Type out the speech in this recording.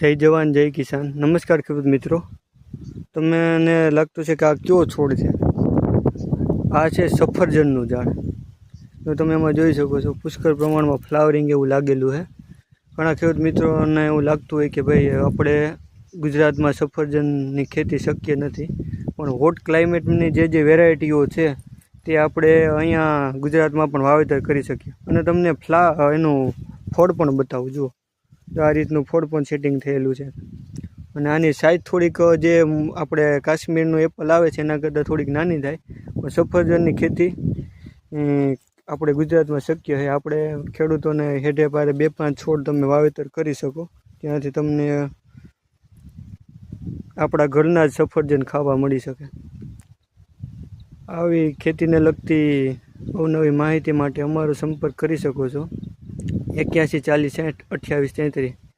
જય જવાન જય કિસાન. નમસ્કાર ખેડૂત મિત્રો. તમને લાગતું છે કે આ કયો છોડ છે? આ છે સફરજનનું ઝાડ. તો તમે એમાં જોઈ શકો છો પુષ્કળ પ્રમાણમાં ફ્લાવરિંગ એવું લાગેલું છે. ઘણા ખેડૂત મિત્રોને એવું લાગતું હોય કે ભાઈ આપણે ગુજરાતમાં સફરજનની ખેતી શક્ય નથી, પણ હોટ ક્લાઇમેટની જે વેરાયટીઓ છે તે આપણે અહીંયા ગુજરાતમાં પણ વાવેતર કરી શકીએ. અને તમને એનું ફળ પણ બતાવું. જુઓ, આ રીતનું ફળ પણ સેટિંગ થયેલું છે. અને આની સાઇઝ થોડીક જે આપણે કાશ્મીરનું એપલ આવે છે એના કરતાં થોડીક નાની થાય, પણ સફરજનની ખેતી આપણે ગુજરાતમાં શક્ય છે. આપણે ખેડૂતોને હેઠે પારે 2-5 છોડ તમે વાવેતર કરી શકો, ત્યાંથી તમને આપણા ઘરના જ સફરજન ખાવા મળી શકે. આવી ખેતીને લગતી અવનવી માહિતી માટે અમારો સંપર્ક કરી શકો છો 81 40 60 28 33.